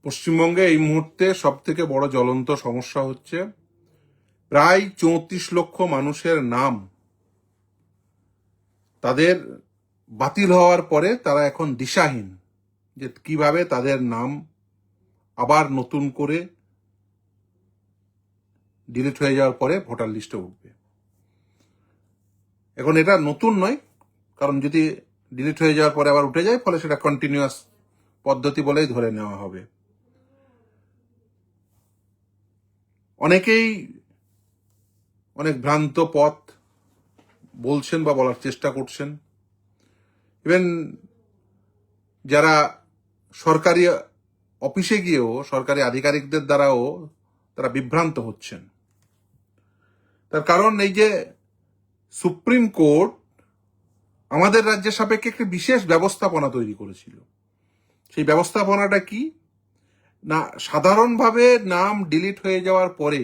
পশ্চিমবঙ্গে এই মুহূর্তে সব থেকে বড় জ্বলন্ত সমস্যা হচ্ছে প্রায় 34 লক্ষ মানুষের নাম তাদের বাতিল হওয়ার পরে তারা এখন দিশাহীন যে কিভাবে তাদের নাম আবার নতুন করে ডিলিট হয়ে যাওয়ার পরে ভোটার লিস্টে উঠবে। এখন এটা নতুন নয়, কারণ যদি ডিলিট হয়ে যাওয়ার পরে আবার উঠে যায় ফলে সেটা কন্টিনিউয়াস পদ্ধতি বলেই ধরে নেওয়া হবে। অনেকেই অনেক ভ্রান্ত পথ বলছেন বা বলার চেষ্টা করছেন। ইভেন যারা সরকারি অফিসে গিয়েও সরকারি আধিকারিকদের দ্বারাও তারা বিভ্রান্ত হচ্ছেন। তার কারণ এই যে সুপ্রিম কোর্ট আমাদের রাজ্যের সাপেক্ষে একটি বিশেষ ব্যবস্থাপনা তৈরি করেছিল। সেই ব্যবস্থাপনাটা কি না, সাধারণভাবে নাম ডিলিট হয়ে যাওয়ার পরে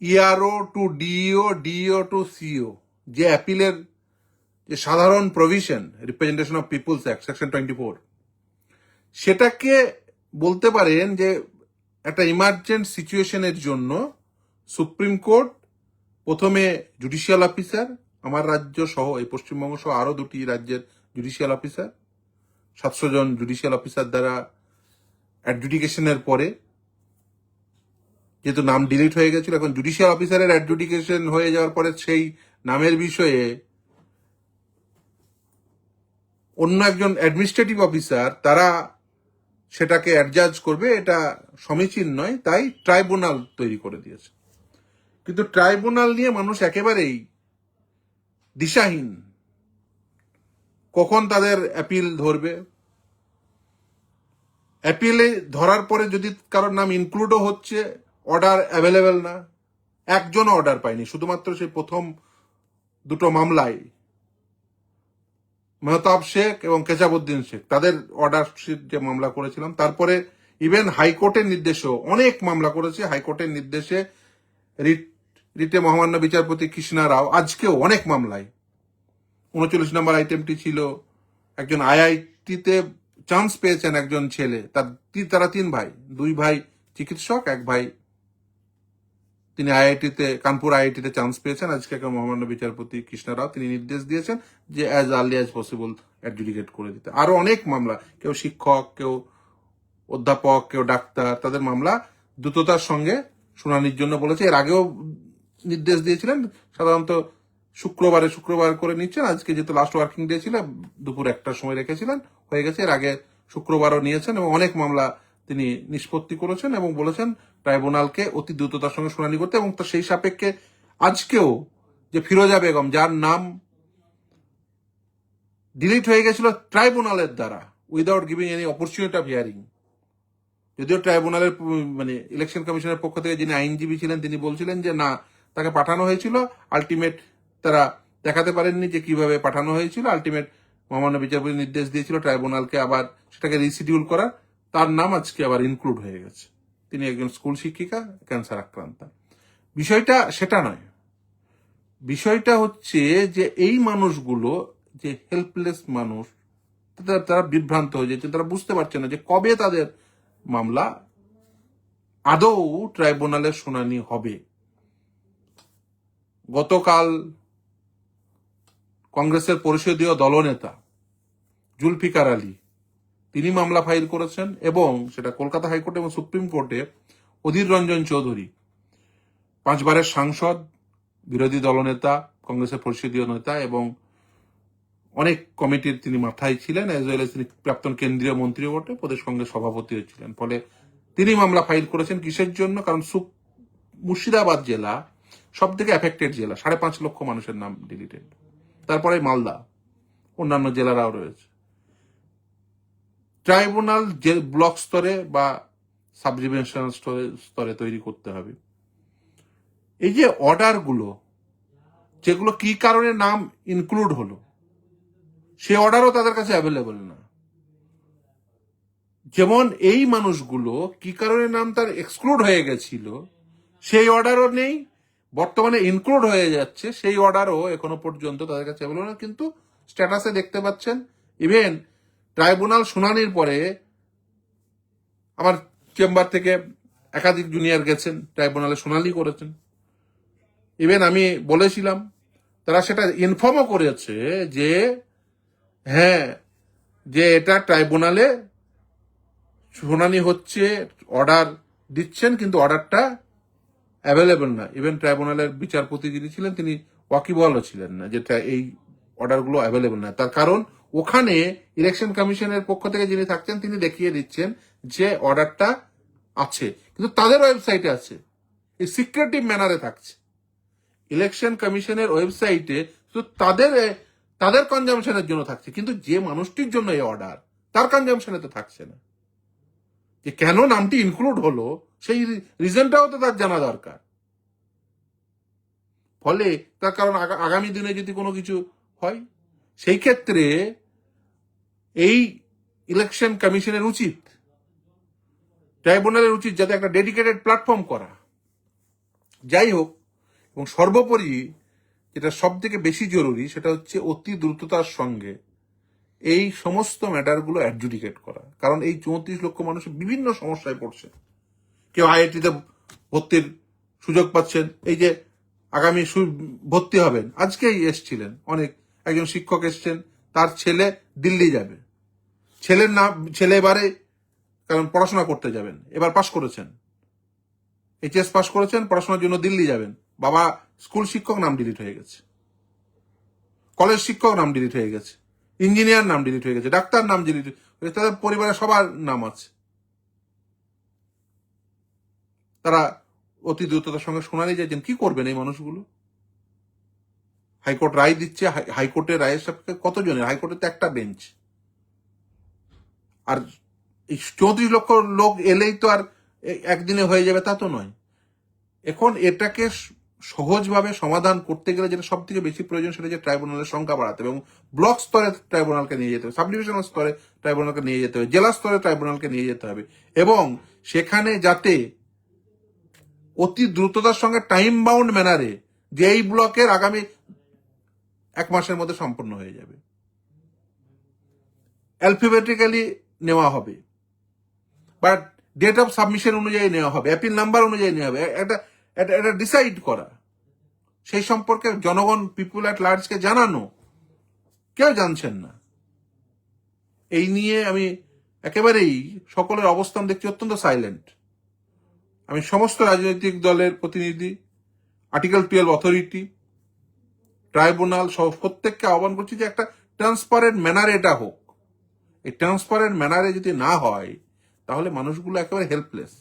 ERO to DO, DO to CO যে অ্যাপিলের যে সাধারণ provision, representation of people's act section 24, সেটাকে বলতে পারেন যে একটা ইমার্জেন্ট সিচুয়েশনের জন্য সুপ্রিম কোর্ট প্রথমে জুডিশিয়াল অফিসার, আমার রাজ্য সহ এই পশ্চিমবঙ্গ সহ আরো 2টি রাজ্যের জুডিশিয়াল অফিসার, 700 জন জুডিশিয়াল অফিসার দ্বারা অ্যাডজুডিকেশনের পরে, যেহেতু নাম ডিলিট হয়ে গেছিল, এখন জুডিশিয়াল অফিসারের অ্যাডজুডিকেশন হয়ে যাওয়ার পরে সেই নামের বিষয়ে অন্য একজন অ্যাডমিনিস্ট্রেটিভ অফিসার তারা সেটাকে অ্যাডজাজ করবে, এটা সমীচীন নয়, তাই ট্রাইব্যুনাল তৈরি করে দিয়েছে। কিন্তু ট্রাইব্যুনাল নিয়ে মানুষ একেবারেই দিশাহীন, কখন তাদের অ্যাপিল ধরবে। অ্যাপিলে ধরার পরে যদি কারোর নাম ইনক্লুডও হচ্ছে, অর্ডার অ্যাভেলেবেল না, একজনও অর্ডার পায়নি। শুধুমাত্র সেই প্রথম 2টো মামলায় মেহতাব শেখ এবং কেশাবউদ্দিন শেখ তাদের অর্ডার শিট যে মামলা করেছিলাম, তারপরে ইভেন হাইকোর্টের নির্দেশেও অনেক মামলা করেছে। হাইকোর্টের নির্দেশে রিটে মহামান্য বিচারপতি কৃষ্ণা রাও আজকেও অনেক মামলায় 39 নম্বর আইটেমটি ছিল, একজন আইআইটিতে চান্স পেয়েছেন একজন ছেলে, তারা 3 ভাই, 2 ভাই চিকিৎসক, 1 ভাই তিনি কানপুর আইআইটিতে চান্স পেয়েছেন। আজকে মহামান্য বিচারপতি কৃষ্ণা রাও তিনি নির্দেশ দিয়েছেন যে as early as possible adjudicate করে দিতে। আরো অনেক মামলা, কেউ শিক্ষক, কেউ অধ্যাপক, কেউ ডাক্তার, তাদের মামলা দ্রুততার সঙ্গে শুনানির জন্য বলেছে। এর আগেও নির্দেশ দিয়েছিলেন সাধারণত শুক্রবার করে নিচ্ছেন। আজকে যেহেতু লাস্ট ওয়ার্কিং ডে ছিল, দুপুর 1টার সময় রেখেছিলেন, হয়ে গেছে। এর আগে শুক্রবারও নিয়েছেন এবং অনেক মামলা তিনি নিষ্পত্তি করেছেন এবং বলেছেন ট্রাইব্যুনালকে অতি দ্রুততার সঙ্গে শুনানি করতে। এবং সেই সাপেক্ষে আজকেও যে ফিরোজা বেগম, যার নাম ডিলিট হয়ে গেছিল ট্রাইব্যুনালের দ্বারা without giving any opportunity of hearing, যদিও ট্রাইব্যুনালের ইলেকশন কমিশনের পক্ষ থেকে যিনি আইনজীবী ছিলেন তিনি বলছিলেন যে না, তাকে পাঠানো হয়েছিল, আলটিমেট তারা দেখাতে পারেননি যে কিভাবে পাঠানো হয়েছিল। আলটিমেট মহামান্য বিচারপতি নির্দেশ দিয়েছিল ট্রাইব্যুনালকে আবার সেটাকে রিশিডিউল করার। তার নাম আজকে আবার ইনক্লুড হয়ে গেছে। তিনি একজন স্কুল শিক্ষিকা, ক্যান্সার আক্রান্তা। বিষয়টা সেটা নয়, বিষয়টা হচ্ছে যে এই মানুষগুলো যে হেল্পলেস মানুষ, তারা বিভ্রান্ত হয়ে যাচ্ছে, তারা বুঝতে পারছে না যে কবে তাদের মামলা আদৌ ট্রাইব্যুনালের শুনানি হবে। গতকাল কংগ্রেসের পরিষদীয় দলনেতা জুলফিকার আলী তিনি মামলা ফাইল করেছেন এবং সেটা কলকাতা হাইকোর্টে এবং সুপ্রিম কোর্টে। অধীর রঞ্জন চৌধুরী 5 বারের সাংসদ, বিরোধী দলনেতা, কংগ্রেসের পরিষদীয় নেতা এবং অনেক কমিটির তিনি মাথায় ছিলেন, এজ ওয়েল এজ তিনি প্রাক্তন কেন্দ্রীয় মন্ত্রী বটে, প্রদেশ কংগ্রেস সভাপতিও ছিলেন। ফলে তিনি মামলা ফাইল করেছেন কিসের জন্য? কারণ মুর্শিদাবাদ জেলা সব থেকে এফেক্টেড জেলা, 5.5 লক্ষ মানুষের নাম ডিলিটেড। তারপরে মালদা, অন্যান্য জেলারাও রয়েছে। ট্রাইব্যুনাল যে ব্লক স্তরে বা সাব ডিভিশনাল স্তরে তৈরি করতে হবে। এই যে অর্ডারগুলো, যেগুলো কি কারণে নাম ইনক্লুড হলো, সে অর্ডারও তাদের কাছে অ্যাভেলেবল না। যেমন এই মানুষগুলো কি কারণে নাম তার এক্সক্লুড হয়ে গেছিল সেই অর্ডারও নেই, বর্তমানে ইনক্লুড হয়ে যাচ্ছে সেই অর্ডারও এখনো পর্যন্ত তাদের কাছে অ্যাভেলেবল না। কিন্তু স্ট্যাটাসে দেখতে পাচ্ছেন ইভেন ট্রাইব্যুনাল শুনানির পরে আমার চেম্বার থেকে একাধিক জুনিয়র গেছেন, ট্রাইব্যুনালে শুনানি করেছেন। ইভেন আমি বলেছিলাম, তারা সেটা ইনফর্মও করেছে যে হ্যাঁ, যে এটা ট্রাইব্যুনালে শুনানি হচ্ছে, অর্ডার দিচ্ছেন, কিন্তু অর্ডারটা অ্যাভেলেবল না। ইভেন ট্রাইব্যুনালের বিচারপতি যিনি ছিলেন তিনি ওয়াকিবহালও ছিলেন না যেটা এই অর্ডারগুলো অ্যাভেলেবল না। তার কারণ ওখানে ইলেকশন কমিশনের পক্ষ থেকে যিনি থাকছেন তিনি দেখিয়ে দিচ্ছেন যে অর্ডারটা আছে, কিন্তু তাদের ওয়েবসাইটে আছে, এই সিক্রেটিভ ম্যানারে থাকছে। ইলেকশন কমিশনের ওয়েবসাইটে তো তাদের কনজামশনের জন্য থাকছে, কিন্তু যে মানুষটির জন্য এই অর্ডার তার কনজামশনে তো থাকছে না। যে কেন নামটি ইনক্লুড হলো সেই রিজনটাও তো তার জানা দরকার। ফলে তার কারণ আগামী দিনে যদি কোনো কিছু হয় সেই ক্ষেত্রে এই ইলেকশন কমিশনের উচিত, ট্রাইব্যুনালের উচিত যাতে একটা ডেডিকেটেড প্ল্যাটফর্ম করা। যাই হোক, এবং সর্বোপরি যেটা সব থেকে বেশি জরুরি সেটা হচ্ছে অতি দ্রুততার সঙ্গে এই সমস্ত ম্যাটারগুলো অ্যাডজুডিকেট করা। কারণ এই 34 লক্ষ মানুষ বিভিন্ন সমস্যায় পড়ছে। কেউ আইআইটিতে ভর্তির সুযোগ পাচ্ছেন, এই যে আগামী ভর্তি হবেন, আজকেই এসছিলেন একজন শিক্ষক এসছেন, তার ছেলে দিল্লি যাবে। ছেলে এবারে কারণ পড়াশোনা করতে যাবেন, এবার পাশ করেছেন, এইচএস পাশ করেছেন, পড়াশোনার জন্য দিল্লি যাবেন। বাবা স্কুল শিক্ষক, নাম ডিলিট হয়ে গেছে। কলেজ শিক্ষক, নাম ডিলিট হয়ে গেছে। ইঞ্জিনিয়ার, নাম ডিলিট হয়ে গেছে। ডাক্তার, নাম ডিলিট হয়ে গেছে। তাদের পরিবারের সবার নাম আছে। তারা অতি দ্রুততার সঙ্গে শুনানি চাইছেন। কি করবেন এই মানুষগুলো? হাইকোর্ট রায় দিচ্ছে, হাইকোর্টের রায়ের সাপেক্ষে কতজনের? হাইকোর্টের তো একটা বেঞ্চ। আর এই 34 লক্ষ লোক এলেই তো আর একদিনে হয়ে যাবে তা তো নয়। এখন এটাকে সহজভাবে সমাধান করতে গেলে যেটা সব থেকে বেশি প্রয়োজন সেটা যে ট্রাইব্যুনালের সংখ্যা বাড়াতে হবে, এবং ব্লক স্তরে ট্রাইব্যুনালকে নিয়ে যেতে হবে, সাব ডিভিশনাল স্তরে ট্রাইব্যুনালকে নিয়ে যেতে হবে, জেলা স্তরে ট্রাইব্যুনালকে নিয়ে যেতে হবে, এবং সেখানে যাতে অতি দ্রুততার সঙ্গে টাইম বাউন্ড ম্যানারে যে এই ব্লকের আগামী 1 মাসের মধ্যে সম্পন্ন হয়ে যাবে, অ্যালফাবেটিক্যালি নেওয়া হবে, বাট ডেট অফ সাবমিশন অনুযায়ী নেওয়া হবে, অ্যাপিল নাম্বার অনুযায়ী নেওয়া হবে, এটা ডিসাইড করা, সেই সম্পর্কে জনগণ, পিপুল অ্যাট লার্জকে জানানো। কেউ জানছেন না। এই নিয়ে আমি একেবারেই সকলের অবস্থান দেখছি অত্যন্ত সাইলেন্ট। আমি সমস্ত রাজনৈতিক দলের প্রতিনিধি, আর্টিকেল 12 অথরিটি, ট্রাইব্যুনাল সহ প্রত্যেককে আহ্বান করছি যে একটা ট্রান্সপারেন্ট ম্যানারে এটা হোক। এই ট্রান্সপারেন্ট ম্যানারে যদি না হয় তাহলে মানুষগুলো একেবারে হেল্পলেস।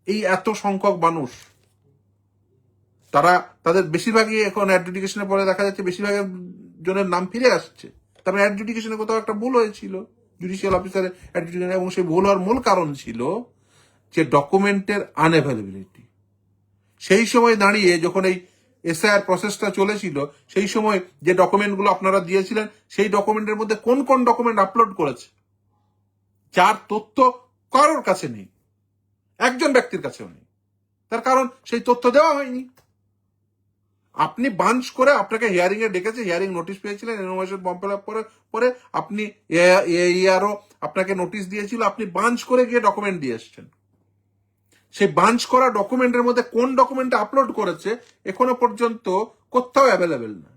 এই এত সংখ্যক মানুষ, তাদের বেশিরভাগই এখন অ্যাডজুডিকেশনের পরে দেখা যাচ্ছে বেশিরভাগ জনের নাম ফিরে আসছে। তারপরে অ্যাডজুডিকেশনে কোথাও একটা ভুল হয়েছিল জুডিশিয়াল অফিসারের অ্যাডজুডিকেশন, এবং সেই ভুল হওয়ার মূল কারণ ছিল যে ডকুমেন্টের আনঅ্যাভেলেবিলিটি। সেই সময় দাঁড়িয়ে যখন এই এসআইআর প্রসেসটা চলেছিল সেই সময় যে ডকুমেন্টগুলো আপনারা দিয়েছিলেন সেই ডকুমেন্টের মধ্যে কোন কোন ডকুমেন্ট আপলোড করেছে যার তথ্য কারোর কাছে নেই, একজন ব্যক্তির কাছেও নেই। তার কারণ সেই তথ্য দেওয়া হয়নি। আপনি বাঞ্চ করে, আপনাকে হিয়ারিং এ ডেকেছে, হিয়ারিং নোটিশ পেয়েছিলেন, ইনফরমেশন ফর্ম ফিল আপ পরে আপনি এআরও আপনাকে নোটিশ দিয়েছিল, আপনি বাঞ্চ করে গিয়ে ডকুমেন্ট দিয়ে এসছেন। সেই বাঞ্চ করা ডকুমেন্টের মধ্যে কোন ডকুমেন্ট আপলোড করেছে এখনো পর্যন্ত কোথাও অ্যাভেলেবেল না।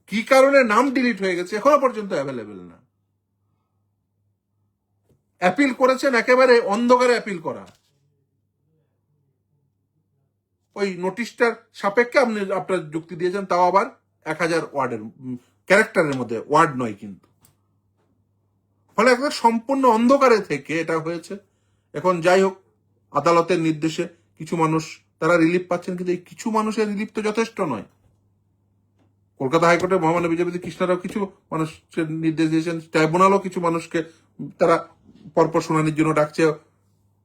কি কারণে নাম ডিলিট হয়ে গেছে এখনো পর্যন্ত অ্যাভেলেবেল না। অ্যাপিল করেছেন, একেবারে অন্ধকারে অ্যাপিল করা। ওই নোটিশটার সাপেক্ষে আপনি আপনার যুক্তি দিয়েছেন, তাও আবার 1000 ওয়ার্ডের ক্যারেক্টারের মধ্যে, ওয়ার্ড নয় কিন্তু। ফলে একটা সম্পূর্ণ অন্ধকারে থেকে এটা হয়েছে। এখন যাই হোক, আদালতের নির্দেশে কিছু মানুষ তারা রিলিফ পাচ্ছেন, কিন্তু এই কিছু মানুষের রিলিফ তো যথেষ্ট নয়। কলকাতা হাইকোর্টের মহামান্য বিচারপতি কৃষ্ণারাও কিছু মানুষের নির্দেশ দিয়েছেন, ট্রাইব্যুনালও কিছু মানুষকে তারা পরপর শুনানির জন্য ডাকছে,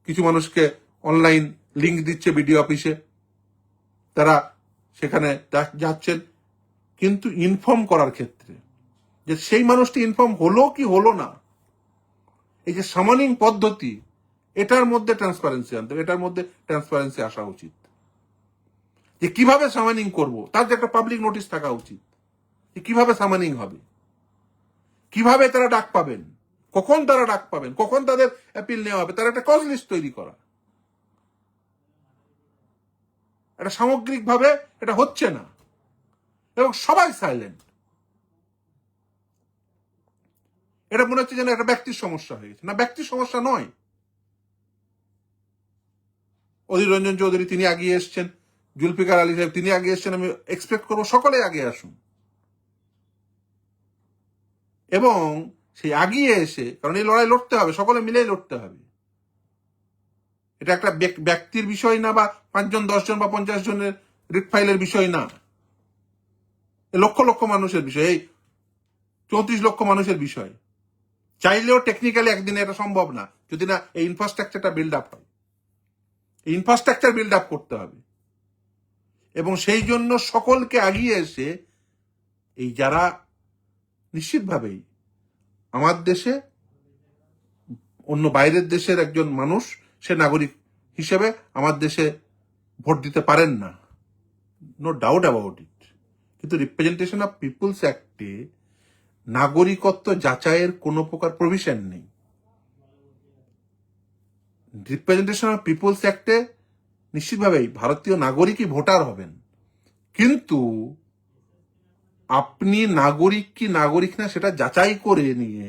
কিছু মানুষকে অনলাইন লিঙ্ক দিচ্ছে বিডিও অফিসে, তারা সেখানে যাচ্ছেন। কিন্তু ইনফর্ম করার ক্ষেত্রে যে সেই মানুষটি ইনফর্ম হলো কি হলো না, এই যে সামানিং পদ্ধতি, এটার মধ্যে ট্রান্সপারেন্সি আনতে হবে, এটার মধ্যে ট্রান্সপারেন্সি আসা উচিত। যে কিভাবে সামানিং করব তার যে একটা পাবলিক নোটিশ থাকা উচিত, যে কিভাবে সামানিং হবে, কিভাবে তারা ডাক পাবেন, কখন তারা ডাক পাবেন, কখন তাদের অ্যাপিল নেওয়া হবে, তার একটা কজ লিস্ট তৈরি করা। এটা সামগ্রিকভাবে এটা হচ্ছে না, এবং সবাই সাইলেন্ট। এটা মনে হচ্ছে যেন একটা ব্যক্তির সমস্যা হয়ে গেছে। না, ব্যক্তির সমস্যা নয়। অধীর রঞ্জন চৌধুরী তিনি আগিয়ে এসছেন, জুলফিকার আলী সাহেব তিনি আগে এসছেন, আমি এক্সপেক্ট করবো সকলে আগে আসুন। এবং সেই আগিয়ে এসে, কারণ এই লড়াই লড়তে হবে, সকলে মিলেই লড়তে হবে। এটা একটা ব্যক্তির বিষয় না, বা 5 জন 10 জন বা 50 জনের রিট ফাইলের বিষয় না, লক্ষ লক্ষ মানুষের বিষয়, এই 34 লক্ষ মানুষের বিষয়। চাইলেও টেকনিক্যালি একদিনে এটা সম্ভব না, যদি না এই ইনফ্রাস্ট্রাকচারটা বিল্ড আপ হয়। এই ইনফ্রাস্ট্রাকচার বিল্ড আপ করতে হবে, এবং সেই জন্য সকলকে আগিয়ে এসে এই যারা নিশ্চিতভাবেই আমার দেশে অন্য বাইরের দেশের একজন মানুষ, সে নাগরিক হিসেবে আমার দেশে ভোট দিতে পারেন না, নো ডাউট অ্যাবাউট ইট, কিন্তু রিপ্রেজেন্টেশন অফ পিপুলস অ্যাক্টে নাগরিকত্ব যাচাইয়ের কোনো প্রকার প্রভিশন নেই। রিপ্রেজেন্টেশন অফ পিপুলস অ্যাক্টে নিশ্চিতভাবেই ভারতীয় নাগরিকই ভোটার হবেন, কিন্তু আপনি নাগরিক কি নাগরিক না সেটা যাচাই করে নিয়ে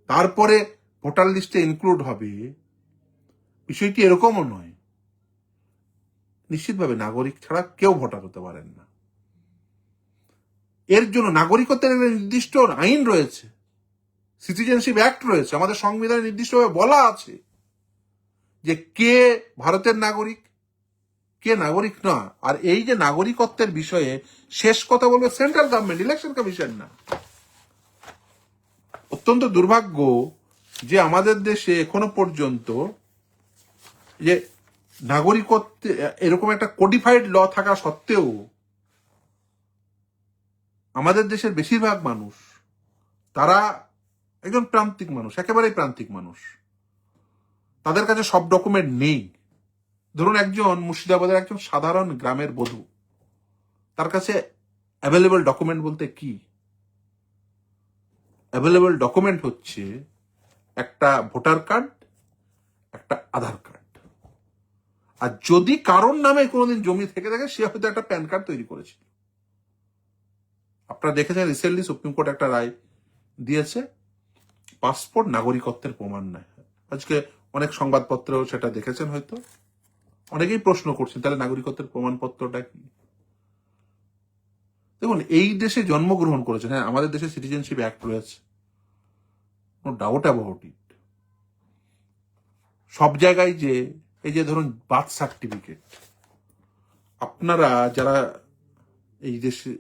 তারপরে ভোটার লিস্টে ইনক্লুড হবে, বিষয়টি এরকমও নয়। নিশ্চিতভাবে নাগরিক ছাড়া কেউ ভোটার হতে পারেন না। এর জন্য নাগরিকত্বের একটা নির্দিষ্ট আইন রয়েছে, সিটিজেনশিপ অ্যাক্ট রয়েছে, আমাদের সংবিধানে নির্দিষ্টভাবে বলা আছে যে কে ভারতের নাগরিক, কে নাগরিক না। আর এই যে নাগরিকত্বের বিষয়ে শেষ কথা বলবে সেন্ট্রাল গভর্নমেন্ট, ইলেকশন কমিশন না। অত্যন্ত দুর্ভাগ্য যে আমাদের দেশে এখনো পর্যন্ত যে নাগরিকত্ব এরকম একটা কোডিফাইড ল থাকা সত্ত্বেও আমাদের দেশের বেশিরভাগ মানুষ, তারা একজন প্রান্তিক মানুষ, একেবারেই প্রান্তিক মানুষ, তাদের কাছে সব ডকুমেন্ট নেই। ধরুন একজন মুর্শিদাবাদের একজন সাধারণ গ্রামের বধূ, তার কাছে অ্যাভেলেবল ডকুমেন্ট বলতে কি? অ্যাভেলেবল ডকুমেন্ট হচ্ছে একটা ভোটার কার্ড, একটা আধার কার্ড, আর যদি কারোর নামে কোনোদিন জমি থেকে থাকে সে হয়তো একটা প্যান কার্ড তৈরি করেছিল। আপনারা দেখেছেন রিসেন্টলি সুপ্রিম কোর্ট একটা রায় দিয়েছে, পাসপোর্ট নাগরিকত্বের প্রমাণ নয়। আজকে অনেক সংবাদপত্রেও সেটা দেখেছেন হয়তো, অনেকেই প্রশ্ন করছেন তাহলে নাগরিকত্বের প্রমাণপত্রটা কি? দেখুন, এই দেশে জন্মগ্রহণ করেছেন, হ্যাঁ আমাদের দেশে সিটিজেনশিপ অ্যাক্ট রয়েছে, নো ডাউট অ্যাবাউট ইট। সব জায়গায় যে এই যে ধরুন বার্থ সার্টিফিকেট, আপনারা যারা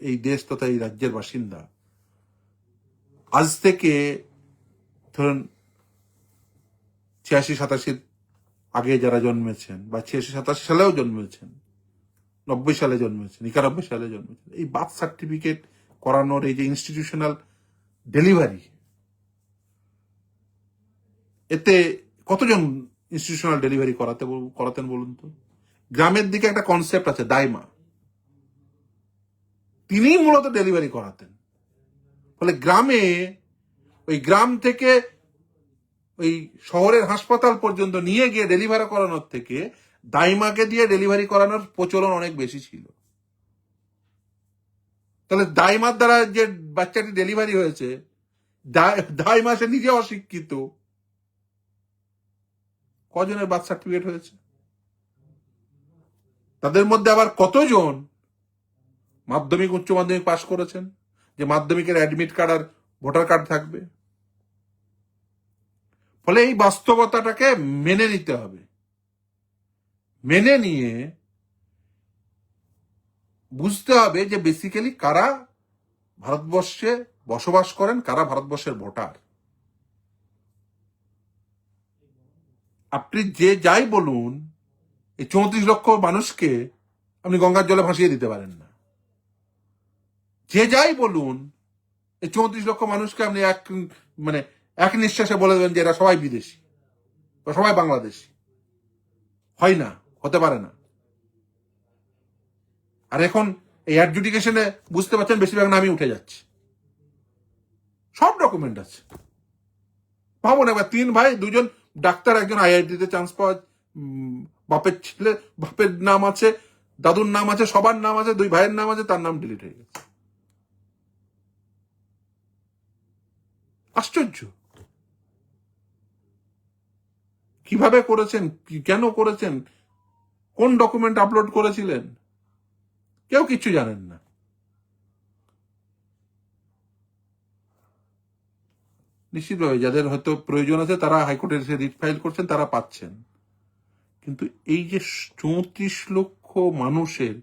এই দেশ তথা এই রাজ্যের বাসিন্দা, আজ থেকে ধরুন 86-87 আগে যারা জন্মেছেন, বা 86-87 সালেও জন্মেছেন, 90 সালে জন্মেছেন, 91 সালে জন্মেছেন, এই বার্থ সার্টিফিকেট করানোর এই যে ইনস্টিটিউশনাল ডেলিভারি, এতে কতজন ইনস্টিটিউশনাল ডেলিভারি করাতেন বলুন তো? গ্রামের দিকে একটা কনসেপ্ট আছে দাইমা, তিনিই মূলত ডেলিভারি করাতেন। ফলে গ্রামে ওই গ্রাম থেকে ওই শহরের হাসপাতাল পর্যন্ত নিয়ে গিয়ে ডেলিভারি করানোর থেকে দাইমাকে দিয়ে ডেলিভারি করানোর প্রচলন অনেক বেশি ছিল। তাহলে দাইমার দ্বারা যে বাচ্চাটি ডেলিভারি হয়েছে, দাইমা সে নিজে অশিক্ষিত, কজনের বার্থ সার্টিফিকেট হয়েছে? তাদের মধ্যে আবার কতজন মাধ্যমিক উচ্চ মাধ্যমিক পাশ করেছেন, যে মাধ্যমিকের অ্যাডমিট কার্ড আর ভোটার কার্ড থাকবে? ফলে এই বাস্তবতাটাকে মেনে নিতে হবে, মেনে নিয়ে বুঝতে হবে যে বেসিক্যালি কারা ভারতবর্ষে বসবাস করেন, কারা ভারতবর্ষের ভোটার। আপনি যে যাই বলুন, এই 34 লক্ষ মানুষকে আপনি গঙ্গার জলে ভাসিয়ে দিতে পারেন না। যে যাই বলুন, এই 34 লক্ষ মানুষকে আপনি এক নিঃশ্বাসে বলে দেবেন যে এরা সবাই বিদেশি বা সবাই বাংলাদেশি। হয় না, হতে পারে না। আর এখন এই অ্যাডজুডিকেশনে বুঝতে পারছেন বেশিরভাগ নামই উঠে যাচ্ছে, সব ডকুমেন্ট আছে, ভাবুন একবার, 3 ভাই, 2জন ডাক্তার, একজন আইআইটিতে চান্স পাওয়া, বাপের ছেলে, বাপের নাম আছে, দাদুর নাম আছে, সবার নাম আছে, 2 ভাইয়ের নাম আছে, তার নাম ডিলিট হয়ে গেছে। আশ্চর্য। কিভাবে করেছেন, কেন করেছেন, কোন ডকুমেন্ট আপলোড করেছিলেন, কেউ কিছু জানেন না। নিশ্চিতভাবে যাদের হয়তো প্রয়োজন আছে তারা হাইকোর্টে এসে রিট ফাইল করছেন, তারা পাচ্ছেন। কিন্তু এই যে 34 লক্ষ মানুষের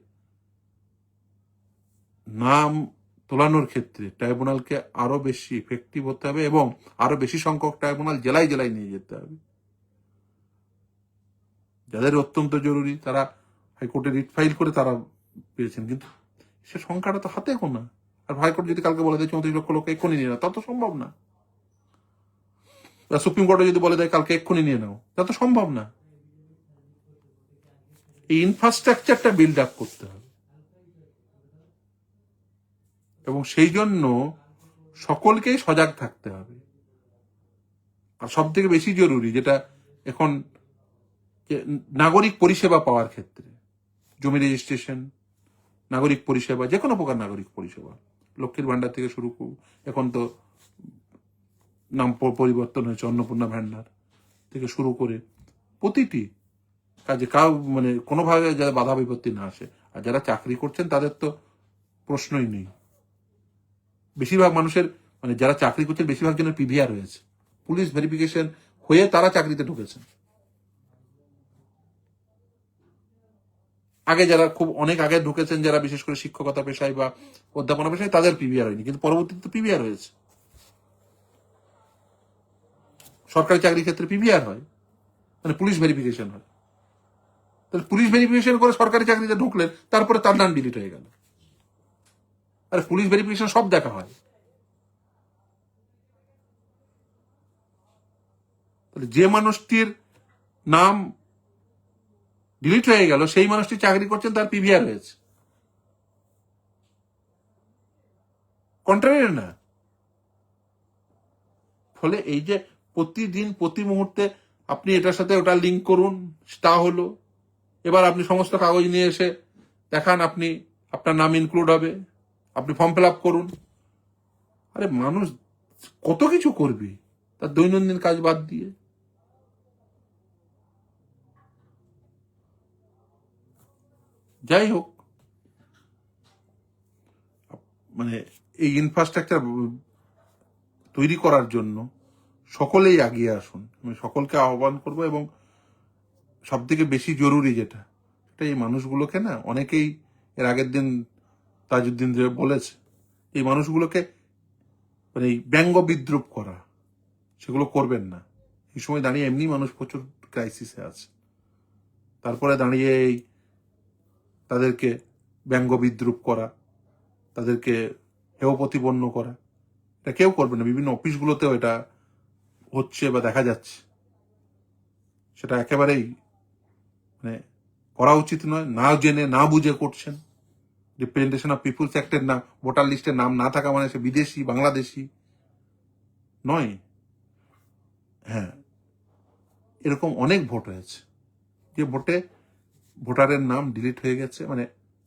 নাম তোলানোর ক্ষেত্রে ট্রাইব্যুনালকে আরো বেশি ইফেক্টিভ হতে হবে এবং আরো বেশি সংখ্যক ট্রাইব্যুনাল জেলায় জেলায় নিয়ে যেতে হবে। যাদের অত্যন্ত জরুরি তারা হাইকোর্টে রিট ফাইল করে তারা পেয়েছেন, কিন্তু সে সংখ্যাটা তো হাতে গোনা। আর হাইকোর্ট যদি কালকে বলে দেয় 34 লক্ষ লোক এক্ষুনি নিয়ে নাও, তা তো সম্ভব না। সুপ্রিম কোর্টে যদি বলে দেয় কালকে এক্ষুনি নিয়ে নাও, তা তো সম্ভব না। এই ইনফ্রাস্ট্রাকচারটা বিল্ড আপ করতে হবে এবং সেই জন্য সকলকেই সজাগ থাকতে হবে। আর সব থেকে বেশি জরুরি যেটা এখন, নাগরিক পরিষেবা পাওয়ার ক্ষেত্রে, জমি রেজিস্ট্রেশন, নাগরিক পরিষেবা, যে কোনো প্রকার নাগরিক পরিষেবা, লক্ষ্মীর ভান্ডার থেকে শুরু এখন তো নাম পরিবর্তন হয়েছে, অন্নপূর্ণা ভান্ডার থেকে শুরু করে প্রতিটি কাজে মানে কোনোভাবে যাতে বাধা বিপত্তি না আসে। আর যারা চাকরি করছেন তাদের তো প্রশ্নই নেই। বেশিরভাগ মানুষের, মানে যারা চাকরি করছেন বেশিরভাগ জনের পিভিআর হয়েছে, পুলিশ ভেরিফিকেশন হয়ে তারা চাকরিতে ঢুকেছেন। আগে যারা খুব অনেক আগে ঢুকেছেন, যারা বিশেষ করে শিক্ষকতা পেশায় বা অধ্যাপনা পেশায়, তাদের পিভিআর হয়নি, কিন্তু পরবর্তীতে পিভিআর হয়েছে। সরকারি চাকরির ক্ষেত্রে পিভিআর হয়, মানে পুলিশ ভেরিফিকেশন হয়। তাহলে পুলিশ ভেরিফিকেশন করে সরকারি চাকরিতে ঢুকলেন, তারপরে তার নাম ডিলিট হয়ে গেল। আর পুলিশ ভেরিফিকেশন সব দেখা হয়। তাহলে যে মানুষটির নাম ডিলিট হয়ে গেল, সেই মানুষটি চাকরি করছেন, তার পিভিআর হয়েছে, কন্ট্রারি না। ফলে এই যে প্রতিদিন প্রতি মুহূর্তে আপনি এটার সাথে ওটা লিঙ্ক করুন, তা হলো, এবার আপনি সমস্ত কাগজ নিয়ে এসে দেখান, আপনি আপনার নাম ইনক্লুড হবে, আপনি ফর্ম ফিল আপ করুন। আরে মানুষ কত কিছু করবে তার দৈনন্দিন কাজ বাদ দিয়ে। যাই হোক, মানে এই ইনফ্রাস্ট্রাকচার তৈরি করার জন্য সকলেই এগিয়ে আসুন, আমি সকলকে আহ্বান করব। এবং সব থেকে বেশি জরুরি যেটা, সেটা এই মানুষগুলোকে না, অনেকেই এর আগের দিন তাজউদ্দিন বলেছে, এই মানুষগুলোকে মানে ব্যঙ্গ বিদ্রুপ করা, সেগুলো করবেন না। এই সময় দাঁড়িয়ে এমনি মানুষ প্রচুর ক্রাইসিসে আছে, তারপরে দাঁড়িয়ে এই তাদেরকে ব্যঙ্গ বিদ্রুপ করা, তাদেরকে হেয় প্রতিপন্ন করা, এটা কেউ করবে না। বিভিন্ন অফিসগুলোতেও এটা হচ্ছে বা দেখা যাচ্ছে, সেটা একেবারেই মানে করা উচিত নয়। না জেনে না বুঝে করছেন। রিপ্রেজেন্টেশন অফ পিপুলস অ্যাক্টের নাম, ভোটার লিস্টে নাম না থাকা মানে সে বিদেশি, বাংলাদেশি নয়। হ্যাঁ, এরকম অনেক ভোট হয়েছে যে ভোটে ভোটারের নাম ডিলিট হয়ে গেছে, মানে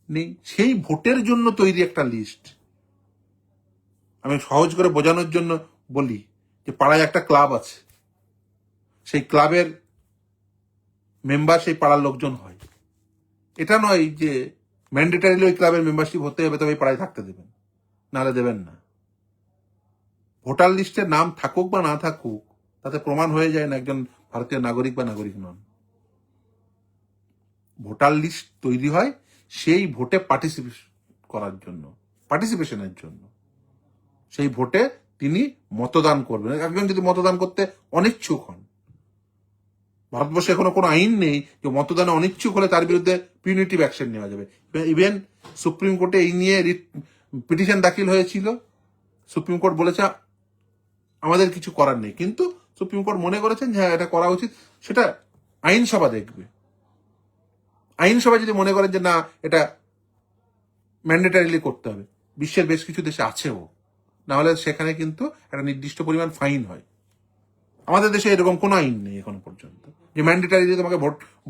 নেই। সেই ভোটের জন্য তৈরি একটা লিস্ট। আমি সহজ করে বোঝানোর জন্য বলি যে পাড়ায় একটা ক্লাব আছে, সেই ক্লাবের মেম্বার সেই পাড়ার লোকজন হয়। এটা নয় যে ম্যান্ডেটারিলি ওই ক্লাবের মেম্বারশিপ হতে হবে তবে পাড়ায় থাকতে দেবেন, নাহলে দেবেন না। ভোটার লিস্টে নাম থাকুক বা না থাকুক, তাতে প্রমাণ হয়ে যায় না একজন ভারতীয় নাগরিক বা নাগরিক নন। ভোটার লিস্ট তৈরি হয় সেই ভোটে পার্টিসিপেশনের জন্য। সেই ভোটে তিনি মতদান করবেন। একজন যদি মতদান করতে অনিচ্ছুক হন, ভারতবর্ষে এখনো কোনো আইন নেই যে মতদানে অনিচ্ছুক হলে তার বিরুদ্ধে পিউনিটিভ অ্যাকশন নেওয়া যাবে। ইভেন সুপ্রিম কোর্টে এই নিয়ে পিটিশন দাখিল হয়েছিল, সুপ্রিম কোর্ট বলেছে আমাদের কিছু করার নেই, কিন্তু সুপ্রিম কোর্ট মনে করেছেন যে হ্যাঁ এটা করা উচিত। সেটা আইনসভা দেখবে। আইনসভা যদি মনে করেন যে না এটা ম্যান্ডেটারিলি করতে হবে, বিশ্বের বেশ কিছু দেশে আছেও, না হলে সেখানে কিন্তু একটা নির্দিষ্ট পরিমাণ ফাইন হয়। আমাদের দেশে এরকম কোনো আইন নেই এখনো পর্যন্ত যে ম্যান্ডেটারি দিয়ে তোমাকে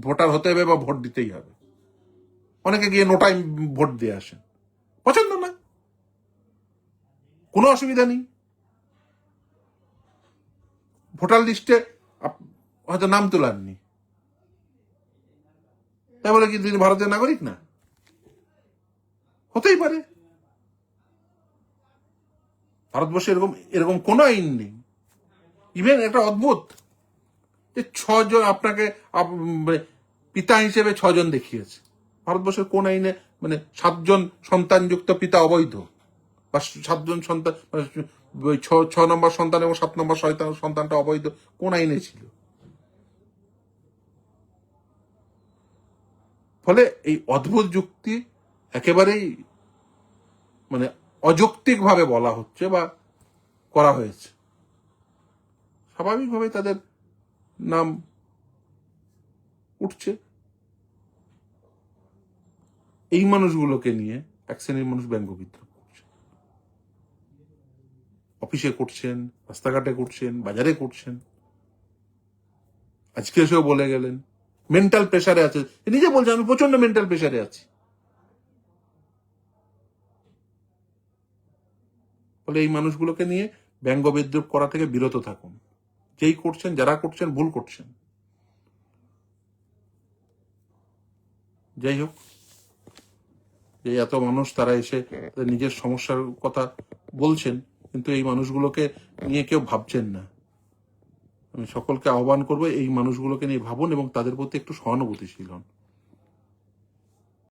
ভোটার হতে হবে বা ভোট দিতেই হবে। অনেকে গিয়ে নো টাইম ভোট দিয়ে আসেন, পছন্দ না, কোনো অসুবিধা নেই। ভোটার লিস্টে হয়তো নাম তোলাননি, তাই বলে কি তিনি ভারতের নাগরিক না? হতেই পারে। ভারতবর্ষে এরকম এরকম কোনো আইন নেই। ইভেন একটা অদ্ভুত যে 6 জন আপনাকে মানে পিতা হিসেবে 6 জন দেখিয়েছে। ভারতবর্ষের কোন আইনে মানে 7 জন সন্তানযুক্ত পিতা অবৈধ, বা 7 জন সন্তান মানে 6 নম্বর সন্তান এবং 7 নম্বর সন্তানটা অবৈধ কোন আইনে ছিল? ফলে এই অদ্ভুত যুক্তি একেবারেই মানে অযৌক্তিক ভাবে বলা হচ্ছে বা করা হয়েছে। স্বাভাবিকভাবে তাদের নাম উঠছে। এই মানুষগুলোকে নিয়ে এক শ্রেণীর মানুষ ব্যঙ্গ বিদ্রুপ করছে, অফিসে করছেন, রাস্তাঘাটে করছেন, বাজারে করছেন। আজকে এসেও বলে গেলেন মেন্টাল প্রেসারে আছে, নিজে বলছে আমি প্রচন্ড মেন্টাল প্রেসারে আছি। ফলে এই মানুষগুলোকে নিয়ে ব্যঙ্গ বিদ্রুপ করা থেকে বিরত থাকুন। যেই করছেন, যারা করছেন, ভুল করছেন। যাই হোক, যে এত মানুষ তারা এসে নিজের সমস্যার কথা বলছেন, কিন্তু এই মানুষগুলোকে নিয়ে কেউ ভাবছেন না। আমি সকলকে আহ্বান করবো এই মানুষগুলোকে নিয়ে ভাবুন এবং তাদের প্রতি একটু সহানুভূতিশীল হন।